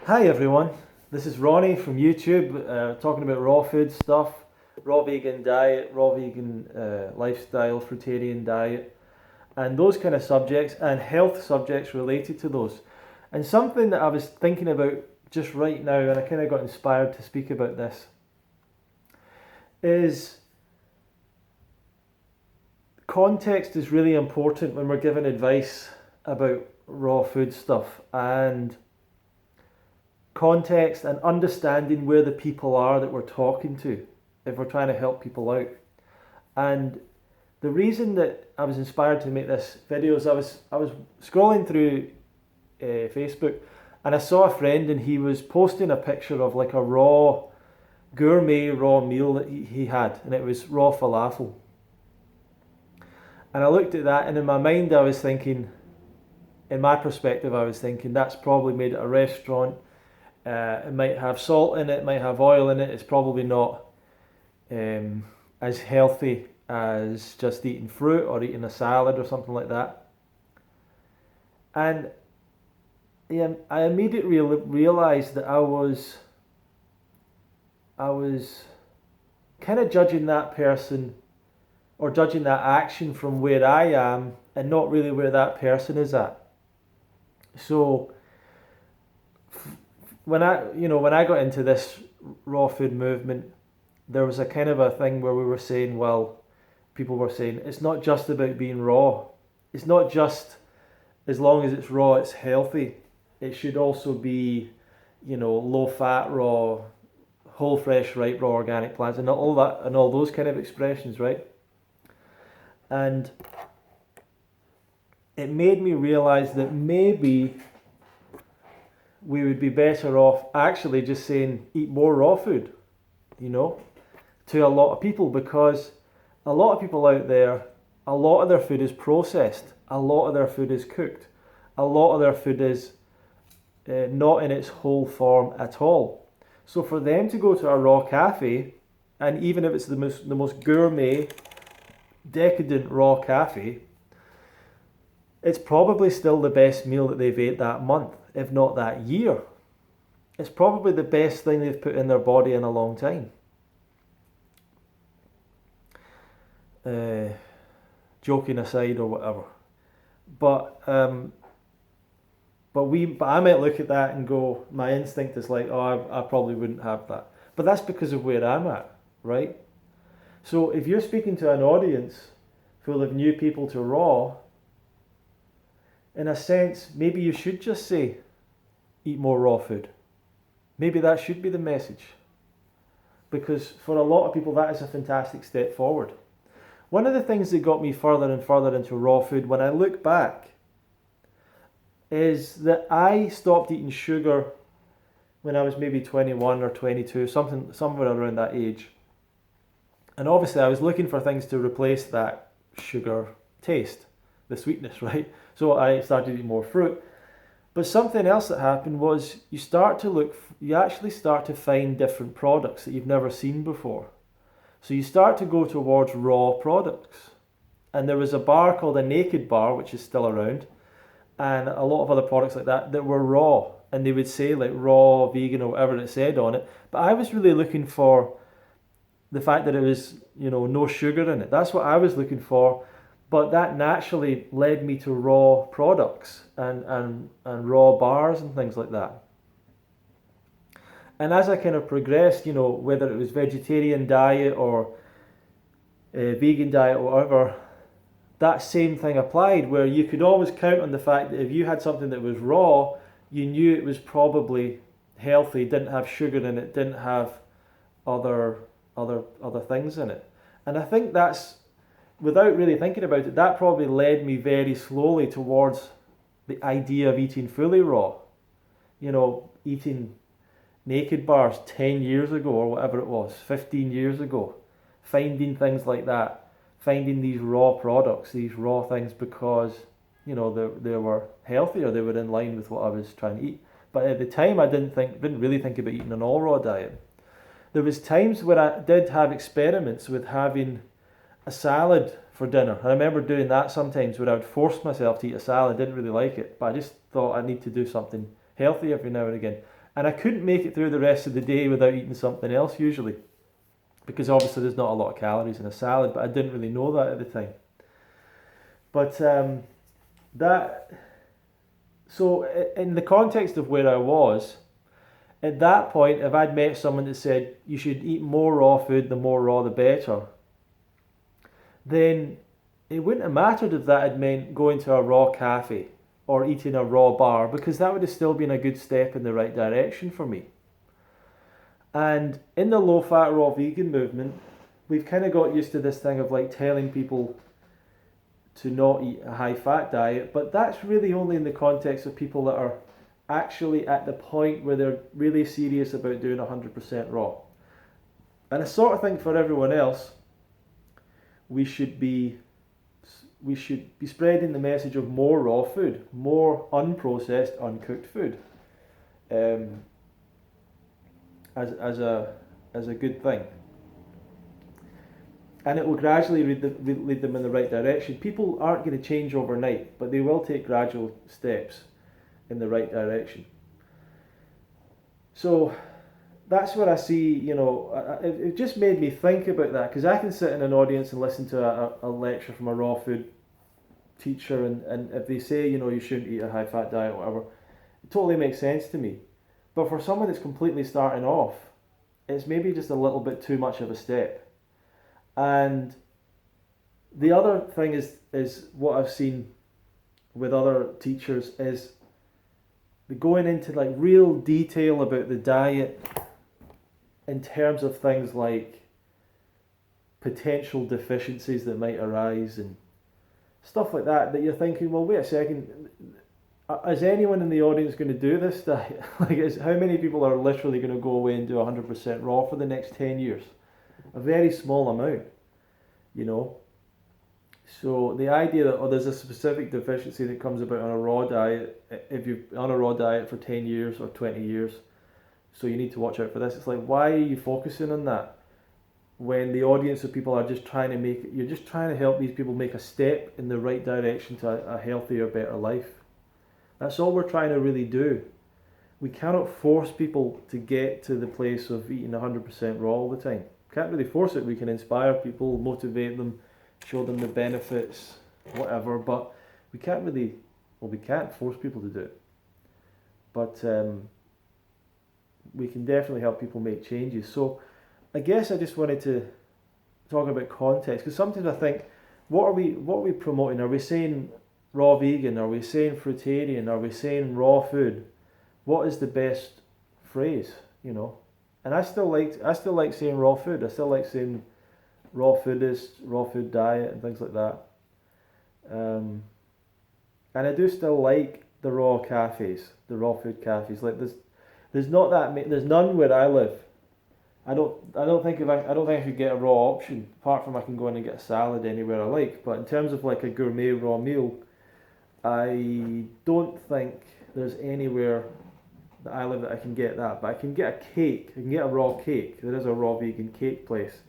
Hi everyone, this is Ronnie from YouTube, talking about raw food stuff, raw vegan diet, raw vegan lifestyle, fruitarian diet, and those kind of subjects, and health subjects related to those. And something that I was thinking about just right now, and I kind of got inspired to speak about this, is context is really important when we're giving advice about raw food stuff, and context and understanding where the people are that we're talking to if we're trying to help people out. And the reason that I was inspired to make this video is I was scrolling through Facebook, and I saw a friend, and he was posting a picture of like a gourmet raw meal that he had, and it was raw falafel. And I looked at that, and in my mind I was thinking, in my perspective I was thinking, that's probably made at a restaurant. It might have salt in it, might have oil in it. It's probably not as healthy as just eating fruit or eating a salad or something like that. And yeah, I immediately realized that I was kind of judging that person or judging that action from where I am and not really where that person is at. So when I got into this raw food movement, there was a kind of a thing where we were saying, well, people were saying it's not just about being raw. It's not just as long as it's raw, it's healthy. It should also be, low fat raw, whole fresh ripe raw organic plants, and all that and all those kind of expressions, right? And it made me realize that maybe we would be better off actually just saying eat more raw food, to a lot of people, because a lot of people out there, a lot of their food is processed, a lot of their food is cooked, a lot of their food is not in its whole form at all. So for them to go to a raw cafe, and even if it's the most gourmet, decadent raw cafe, it's probably still the best meal that they've ate that month, if not that year. It's probably the best thing they've put in their body in a long time. Joking aside or whatever. But I might look at that and go, my instinct is like, oh, I probably wouldn't have that. But that's because of where I'm at, right? So if you're speaking to an audience full of new people to raw, in a sense, maybe you should just say, eat more raw food. Maybe that should be the message. Because for a lot of people, that is a fantastic step forward. One of the things that got me further and further into raw food, when I look back, is that I stopped eating sugar when I was maybe 21 or 22, somewhere around that age. And obviously I was looking for things to replace that sugar taste, the sweetness, right? So I started eating more fruit. But something else that happened was you actually start to find different products that you've never seen before. So you start to go towards raw products. And there was a bar called a Naked Bar, which is still around, and a lot of other products like that were raw. And they would say like raw, vegan, or whatever it said on it. But I was really looking for the fact that it was, no sugar in it. That's what I was looking for. But that naturally led me to raw products and raw bars and things like that. And as I kind of progressed, whether it was vegetarian diet or vegan diet or whatever, that same thing applied, where you could always count on the fact that if you had something that was raw, you knew it was probably healthy, didn't have sugar in it, didn't have other things in it. And I think that's, without really thinking about it, that probably led me very slowly towards the idea of eating fully raw. Eating Naked Bars 10 years ago or whatever it was, 15 years ago. Finding things like that. Finding these raw products, these raw things, because, they were healthier, they were in line with what I was trying to eat. But at the time I didn't really think about eating an all raw diet. There was times where I did have experiments with having a salad for dinner. I remember doing that sometimes, where I would force myself to eat a salad. I didn't really like it, but I just thought I need to do something healthy every now and again. And I couldn't make it through the rest of the day without eating something else usually, because obviously there's not a lot of calories in a salad, but I didn't really know that at the time. But that, so in the context of where I was, at that point, if I'd met someone that said you should eat more raw food, the more raw the better, then it wouldn't have mattered if that had meant going to a raw cafe or eating a raw bar, because that would have still been a good step in the right direction for me. And in the low fat raw vegan movement, we've kind of got used to this thing of like telling people to not eat a high fat diet, but that's really only in the context of people that are actually at the point where they're really serious about doing 100% raw. And I sort of think for everyone else, we should be spreading the message of more raw food, more unprocessed, uncooked food, as a good thing. And it will gradually lead them in the right direction. People aren't going to change overnight, but they will take gradual steps in the right direction. So that's what I see, it just made me think about that, because I can sit in an audience and listen to a lecture from a raw food teacher, and if they say, you shouldn't eat a high fat diet or whatever, it totally makes sense to me. But for someone that's completely starting off, it's maybe just a little bit too much of a step. And the other thing is what I've seen with other teachers is they're going into like real detail about the diet in terms of things like potential deficiencies that might arise and stuff like that you're thinking, well, wait a second, is anyone in the audience going to do this diet? How many people are literally going to go away and do 100% raw for the next 10 years? A very small amount, So the idea that there's a specific deficiency that comes about on a raw diet, if you're on a raw diet for 10 years or 20 years, so you need to watch out for this. It's like, why are you focusing on that when the audience of people are just trying to you're just trying to help these people make a step in the right direction to a healthier, better life. That's all we're trying to really do. We cannot force people to get to the place of eating 100% raw all the time. Can't really force it. We can inspire people, motivate them, show them the benefits, whatever, but we can't force people to do it. But we can definitely help people make changes. So I guess I just wanted to talk about context, because sometimes I think, what are we promoting? Are we saying raw vegan? Are we saying fruitarian? Are we saying raw food? What is the best phrase, And I still like saying raw food. I still like saying raw foodist, raw food diet, and things like that. And I do still like the raw cafes, the raw food cafes. Like there's not that there's none where I live. I don't think I could get a raw option, apart from I can go in and get a salad anywhere I like. But in terms of like a gourmet raw meal, I don't think there's anywhere that I live that I can get that. But I can get a cake. I can get a raw cake. There is a raw vegan cake place,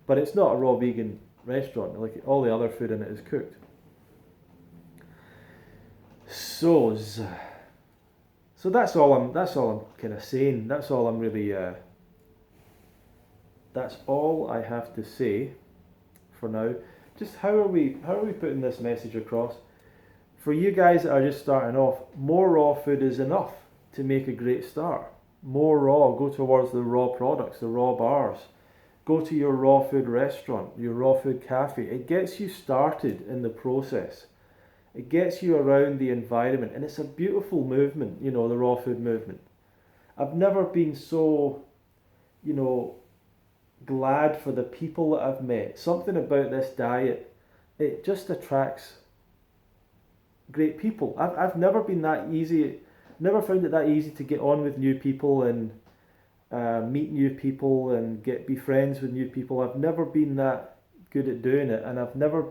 but it's not a raw vegan restaurant. Like all the other food in it is cooked. So that's all I'm kind of saying. That's all I'm really. That's all I have to say for now. Just how are we putting this message across? For you guys that are just starting off, more raw food is enough to make a great start. More raw, go towards the raw products, the raw bars. Go to your raw food restaurant, your raw food cafe. It gets you started in the process. It gets you around the environment, and it's a beautiful movement, the raw food movement. I've never been so, glad for the people that I've met. Something about this diet, it just attracts great people. I've never been that easy, never found it that easy to get on with new people and meet new people and be friends with new people. I've never been that good at doing it, and I've never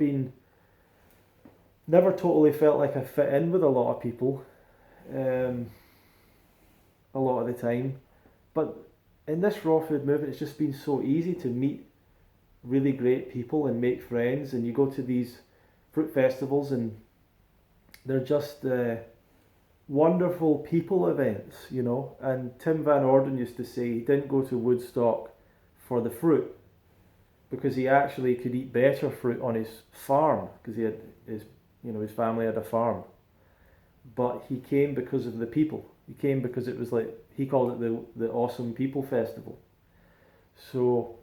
totally felt like I fit in with a lot of people a lot of the time. But in this raw food movement, it's just been so easy to meet really great people and make friends, and you go to these fruit festivals and they're just wonderful people events, you know. And Tim Van Orden used to say he didn't go to Woodstock for the fruit, because he actually could eat better fruit on his farm, because he had his, you know, his family had a farm. But he came because of the people. He came because it was like, he called it the Awesome People Festival. So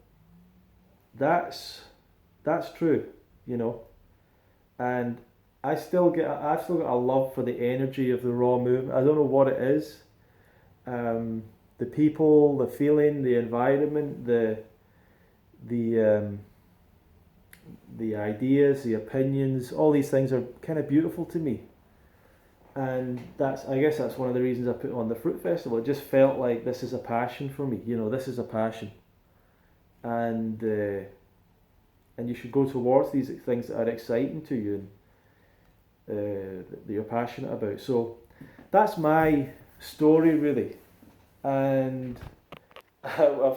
that's true, you know. And I've still got a love for the energy of the raw movement. I don't know what it is. The people, the feeling, the environment, the the ideas, the opinions, all these things are kind of beautiful to me. And I guess that's one of the reasons I put on the fruit festival. It just felt like this is a passion for me. You know, this is a passion, and you should go towards these things that are exciting to you, and that you're passionate about. So that's my story really, and I've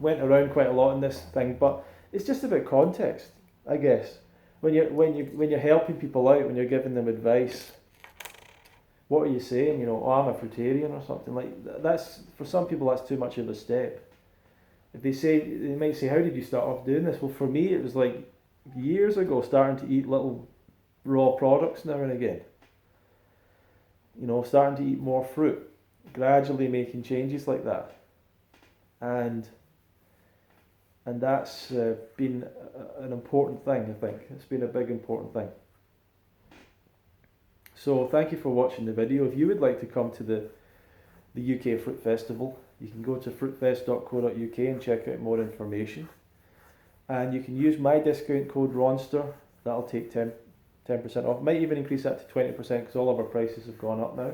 went around quite a lot in this thing, but it's just about context, I guess. When you're helping people out, when you're giving them advice, what are you saying? You know, oh, I'm a fruitarian or something like that's for some people that's too much of a step. If they might say, how did you start off doing this? Well, for me, it was like years ago, starting to eat little raw products now and again. You know, starting to eat more fruit, gradually making changes like that, and that's been an important thing. I think it's been a big important thing. So thank you for watching the video. If you would like to come to the UK Fruit Festival, you can go to fruitfest.co.uk and check out more information. And you can use my discount code RONSTER. That'll take 10% off. Might even increase that to 20% because all of our prices have gone up now.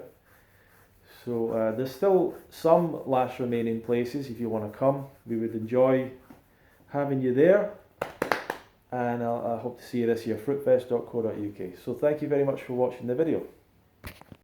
So there's still some last remaining places if you want to come. We would enjoy having you there. And I hope to see you this year, fruitfest.co.uk. So thank you very much for watching the video.